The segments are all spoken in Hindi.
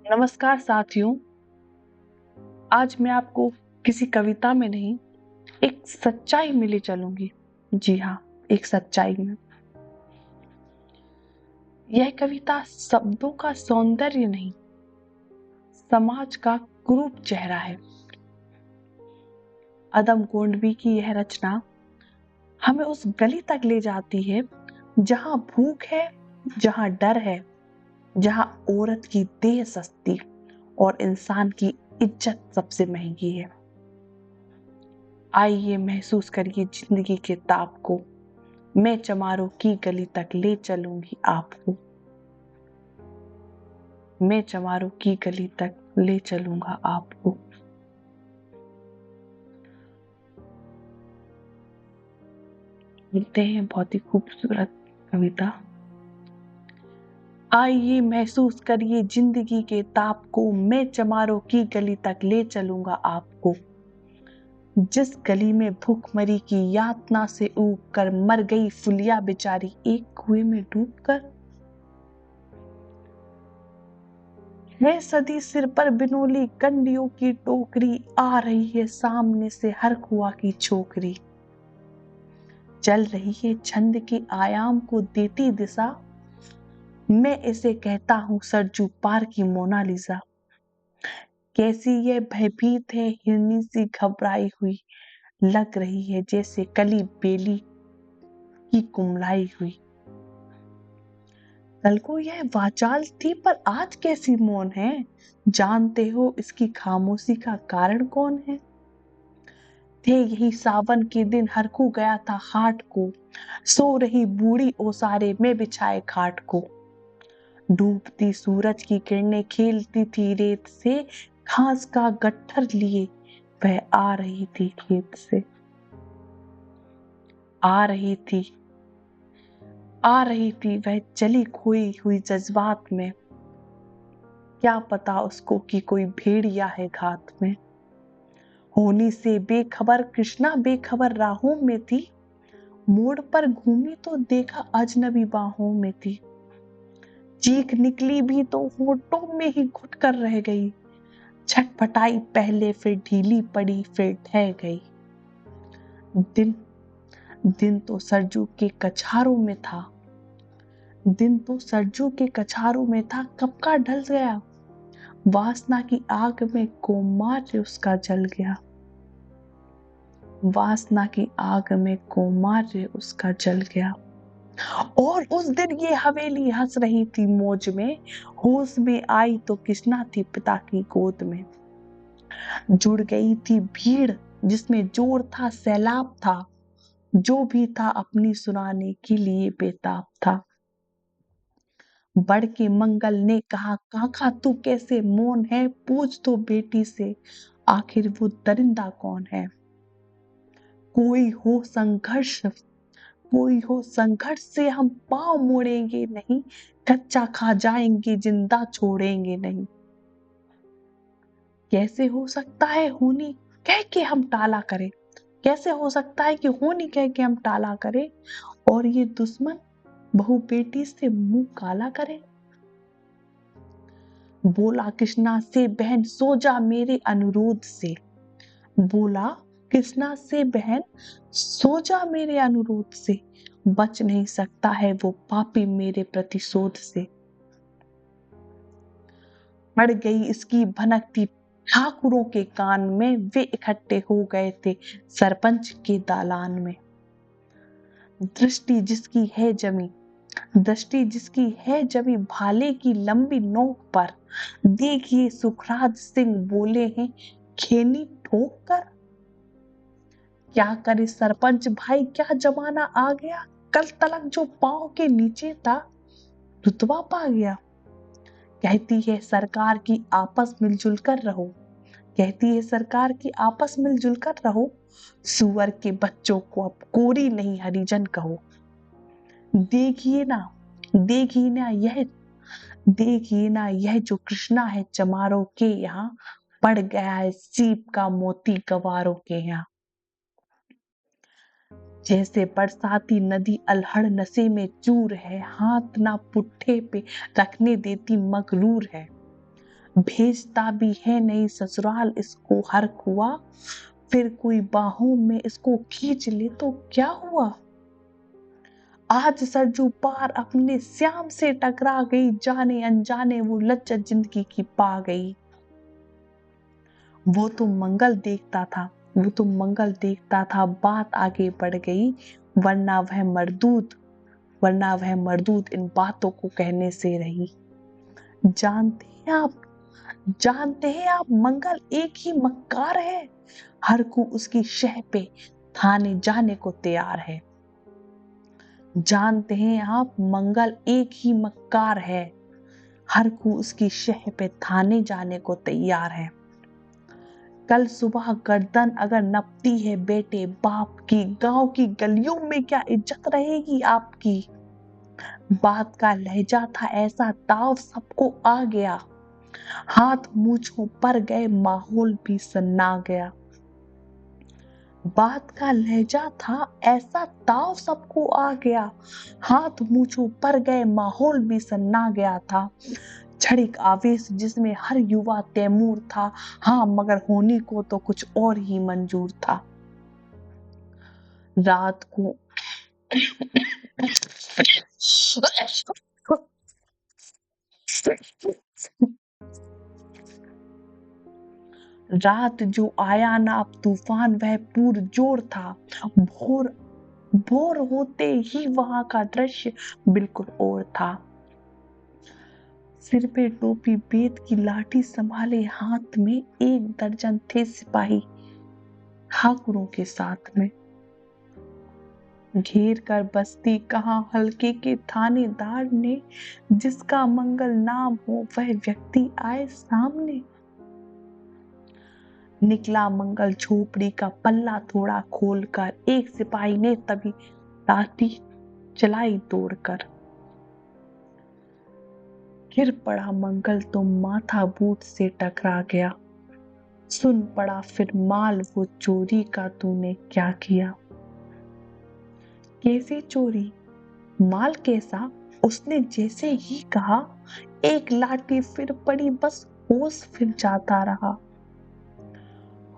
नमस्कार साथियों। आज मैं आपको किसी कविता में नहीं, एक सच्चाई में ले चलूंगी। जी हाँ, एक सच्चाई में। यह कविता शब्दों का सौंदर्य नहीं, समाज का क्रूप चेहरा है। अदम गोंडवी की यह रचना हमें उस गली तक ले जाती है जहां भूख है, जहां डर है, जहां औरत की देह सस्ती और इंसान की इज्जत सबसे महंगी है। आइए महसूस करिए जिंदगी के ताप को, मैं चमारों की गली तक ले चलूंगी आपको। मैं चमारों की गली तक ले चलूंगा आपको। मिलते हैं बहुत ही खूबसूरत कविता। आइए महसूस करिए जिंदगी के ताप को, मैं चमारों की गली तक ले चलूंगा आपको। जिस गली में भूखमरी की यातना से ऊब कर मर गई फुलिया बेचारी एक कुएं में डूबकर। है सदी सिर पर बिनोली कंडियों की टोकरी, आ रही है सामने से हर कुआ की छोकरी। चल रही है छंद के आयाम को देती दिशा, मैं इसे कहता हूँ सरजू पार की मोनालिसा। कैसी ये भयभीत है हिरनी सी घबराई हुई, लग रही है जैसे कली बेली की कुमलाई हुई। कल को यह वाचाल थी पर आज कैसी मौन है, जानते हो इसकी खामोशी का कारण कौन है। थे यही सावन के दिन हरखू गया था हाट को, सो रही बूढ़ी ओसारे में बिछाए खाट को। डूबती सूरज की किरणें खेलती थी रेत से, घास का गट्ठर लिए वह आ रही थी खेत से। आ रही थी वह चली खोई हुई जज्बात में, क्या पता उसको कि कोई भेड़िया है घात में। होनी से बेखबर कृष्णा बेखबर राहों में थी, मोड़ पर घूमी तो देखा अजनबी बाहों में थी। चीख निकली भी तो होठों में ही घुट कर रह गई, छटपटाई पहले फिर ढीली पड़ी फिर ढह गई। दिन दिन तो सरजू के कछारों में था, कब का ढल गया। वासना की आग में कोमार्य उसका जल गया। वासना की आग में कोमार्य उसका जल गया। और उस दिन ये हवेली हंस रही थी मौज में, होश में आई तो कृष्णा थी पिता की गोद में। जुड़ गई थी भीड़ जिसमें जोर था सैलाब था, जो भी था अपनी सुनाने के लिए बेताब था। बढ़ के मंगल ने कहा काका तू कैसे मौन है, पूछ तो बेटी से आखिर वो दरिंदा कौन है। कोई हो संघर्ष से हम पांव मोड़ेंगे नहीं, कच्चा खा जाएंगे जिंदा छोड़ेंगे नहीं। कैसे हो सकता है होनी कह के हम टाला करें, कैसे हो सकता है कि होनी कह के हम टाला करें, और ये दुश्मन बहू बेटी से मुंह काला करे। बोला कृष्णा से बहन सो जा मेरे अनुरोध से, बोला कृष्णा से बहन सो जा मेरे अनुरोध से, बच नहीं सकता है वो पापी मेरे प्रतिशोध से। पड़ गई इसकी भनकती ठाकुरों के कान में, वे इकट्ठे हो गए थे सरपंच के दालान में। दृष्टि जिसकी है जमी भाले की लंबी नोक पर, देखिए सुखराज सिंह बोले हैं खेनी ठोक कर। क्या करे सरपंच भाई क्या जमाना आ गया, कल तलक जो पांव के नीचे था रुतबा पा गया। कहती है सरकार की आपस मिलजुल कर रहो, कहती है सरकार की आपस मिलजुल कर रहो, सुअर के बच्चों को अब कोरी नहीं हरिजन कहो। देखिए ना देखिए ना यह देखिए ना यह जो कृष्णा है चमारों के यहाँ, पड़ गया है सीप का मोती गवारों के यहाँ। जैसे बरसाती नदी अल्हड़ नशे में चूर है, हाथ ना पुट्ठे पे रखने देती मगरूर है। भेजता भी है नहीं ससुराल इसको हर्क हुआ, फिर कोई बाहों में इसको खींच ले तो क्या हुआ। आज सरजू पार अपने श्याम से टकरा गई, जाने अनजाने वो लज्जत जिंदगी की पा गई। वो तो मंगल देखता था, वो तो मंगल देखता था, बात आगे बढ़ गई, वरना वरना वह मरदूत इन बातों को कहने से रही। जानते हैं आप जानते हैं आप मंगल एक ही मक्कार है, हर को उसकी शह पे थाने जाने को तैयार है। जानते हैं आप मंगल एक ही मक्कार है, हर को उसकी शह पे थाने जाने को तैयार है। कल सुबह गर्दन अगर नपती है बेटे बाप की, गांव की गलियों में क्या इज्जत रहेगी आपकी। बात का लहजा था ऐसा ताव सबको आ गया, हाथ मूंछों पर गए माहौल भी सन्ना गया। बात का लहजा था ऐसा ताव सबको आ गया, हाथ मूंछों पर गए माहौल भी सन्ना गया था। क्षणिक आवेश जिसमें हर युवा तैमूर था, हाँ मगर होने को तो कुछ और ही मंजूर था। रात को रात जो आया ना अब तूफान वह पूर जोर था, भोर भोर होते ही वहां का दृश्य बिल्कुल और था। सिर पे टोपी बेत की लाठी संभाले हाथ में, एक दर्जन थे सिपाही ठाकुरों के साथ में। घेर कर बस्ती कहाँ हल्के के थानेदार ने, जिसका मंगल नाम हो वह व्यक्ति आए सामने। निकला मंगल झोपड़ी का पल्ला थोड़ा खोलकर, एक सिपाही ने तभी लाठी चलाई तोड़कर। गिर पड़ा मंगल तो माथा बूट से टकरा गया, सुन पड़ा फिर माल वो चोरी का तूने क्या किया। कैसी चोरी, माल कैसा, उसने जैसे ही कहा, एक लाठी फिर पड़ी, बस होश फिर जाता रहा।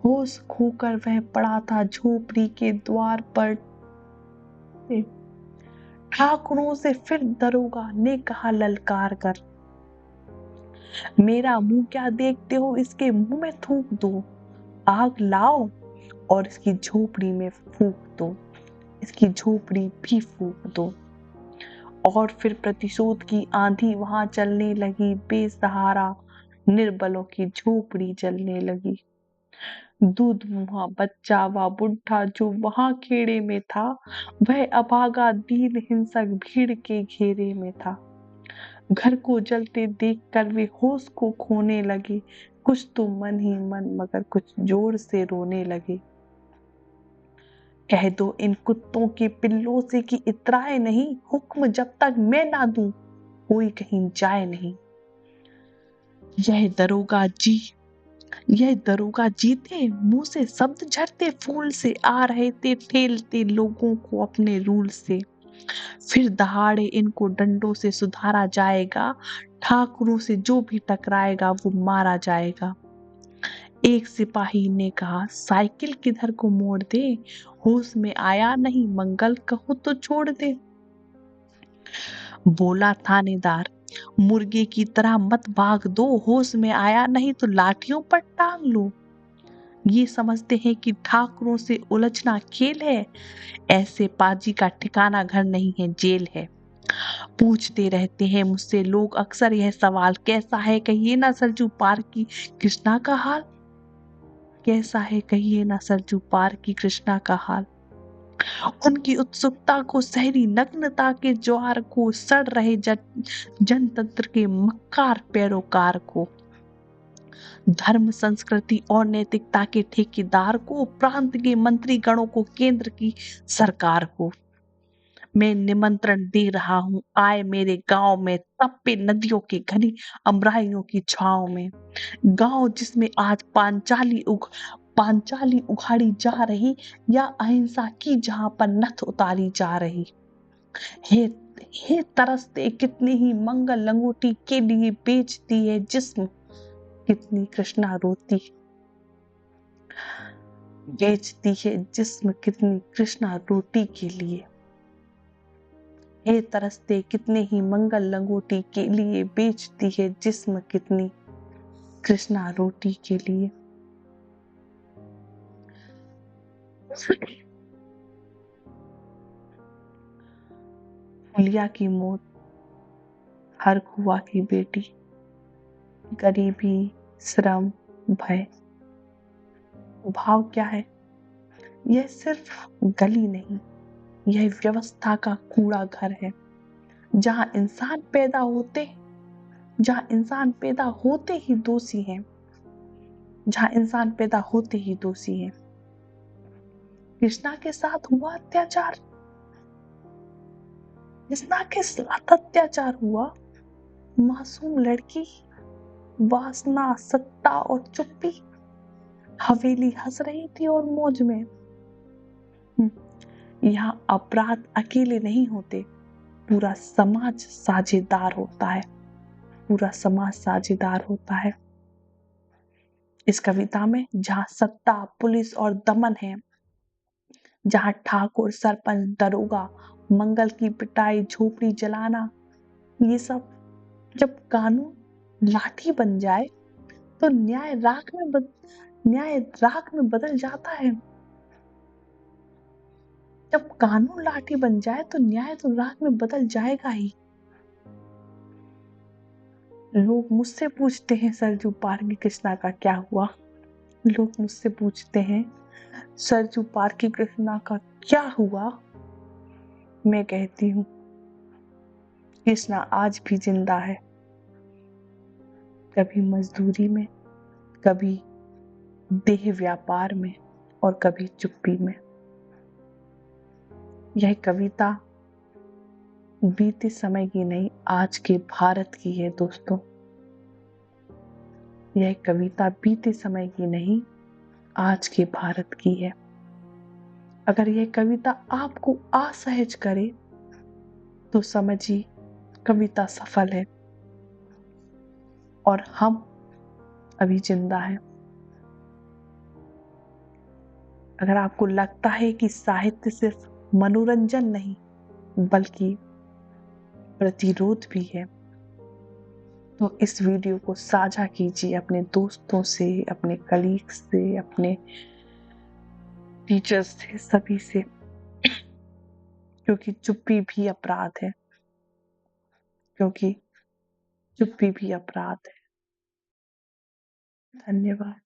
होश खोकर वह पड़ा था झोपड़ी के द्वार पर, ठाकुरों से फिर दरोगा ने कहा ललकार कर, मेरा मुंह क्या देखते हो, इसके मुंह में थूक दो, आग लाओ और इसकी झोपड़ी में फूंक दो, इसकी झोपड़ी भी फूंक दो। और फिर प्रतिशोध की आंधी वहां चलने लगी, बेसहारा निर्बलों की झोपड़ी जलने लगी। दूध मुहा बच्चा व बुढ़ा जो वहां खेड़े में था, वह अभागा दीन हिंसक भीड़ के घेरे में था। घर को जलते देखकर वे होश को खोने लगे, कुछ तो मन ही मन मगर कुछ जोर से रोने लगे। कह दो इन कुत्तों के पिल्लों से कि इतराए नहीं, हुक्म जब तक मैं ना दूं कोई कहीं जाए नहीं। यह दरोगा जी यह दरोगा जी थे, मुंह से शब्द झड़ते फूल से, आ रहे थे ठेलते लोगों को अपने रूल से। फिर दहाड़े इनको डंडों से सुधारा जाएगा, ठाकुरों से जो भी टकराएगा वो मारा जाएगा। एक सिपाही ने कहा साइकिल किधर को मोड़ दे, होश में आया नहीं मंगल कहो तो छोड़ दे। बोला थानेदार मुर्गे की तरह मत भाग दो, होश में आया नहीं तो लाठियों पर टांग लो। ये समझते हैं कि ठाकुरों से उलझना खेल है, ऐसे पाजी का ठिकाना घर नहीं है जेल है। पूछते रहते हैं मुझसे लोग अक्सर यह सवाल, कैसा है कहिए ना सरजू पार की कृष्णा का हाल, कैसा है कहिए ना सरजू पार की कृष्णा का हाल। उनकी उत्सुकता को, शहरी नग्नता के ज्वार को, सड़ रहे जनतंत्र के मक्कार पैरोकार को, धर्म संस्कृति और नैतिकता के ठेकेदार को, प्रांत के मंत्री गणों को, केंद्र की सरकार को मैं निमंत्रण दे रहा हूं, आए मेरे गांव में, तप्पे नदियों के घनी अमराइयों की छांव में। गांव जिसमें आज पांचाली उखाड़ी जा रही, या अहिंसा की जहां पर नथ उतारी जा रही। हे हे तरसते कितने ही मंगल लंगोटी के लिए बेचती है जिस्म, कितनी कृष्णा रोती, बेचती है जिस्म कितनी कृष्णा रोटी के लिए। हे तरसते कितने ही मंगल लंगोटी के लिए, बेचती है जिस्म कितनी कृष्णा रोटी के लिए। फुलिया की मौत, हर कुआ की बेटी, गरीबी, श्रम, भय। भाव क्या है? यह सिर्फ गली नहीं, यह व्यवस्था का कूड़ा घर है, जहां इंसान होते ही दोषी हैं, जहां इंसान पैदा होते ही दोषी हैं। कृष्णा के साथ हुआ अत्याचार, कृष्णा के साथ अत्याचार हुआ। मासूम लड़की, वासना, सत्ता और चुप्पी। हवेली हंस रही थी और मौज में। यहाँ अपराध अकेले नहीं होते, पूरा समाज साझेदार होता है, पूरा समाज साझेदार होता है। इस कविता में जहाँ सत्ता, पुलिस और दमन है, जहाँ ठाकुर, सरपंच, दरोगा, मंगल की पिटाई, झोपड़ी जलाना, ये सब जब कानून लाठी बन जाए तो न्याय राख में बदल जाता है। जब कानून लाठी बन जाए तो न्याय तो राख में बदल जाएगा ही। लोग मुझसे पूछते हैं सरजू पार की कृष्णा का क्या हुआ। लोग मुझसे पूछते हैं सरजू पार की कृष्णा का क्या हुआ। मैं कहती हूँ कृष्णा आज भी जिंदा है, कभी मजदूरी में, कभी देह व्यापार में और कभी चुप्पी में। यह कविता बीते समय की नहीं, आज के भारत की है दोस्तों। यह कविता बीते समय की नहीं, आज के भारत की है। अगर यह कविता आपको असहज करे तो समझिए कविता सफल है और हम अभी जिंदा हैं। अगर आपको लगता है कि साहित्य सिर्फ मनोरंजन नहीं बल्कि प्रतिरोध भी है, तो इस वीडियो को साझा कीजिए अपने दोस्तों से, अपने कलीग से, अपने टीचर्स से, सभी से, क्योंकि चुप्पी भी अपराध है, क्योंकि चुप्पी भी अपराध है। धन्यवाद।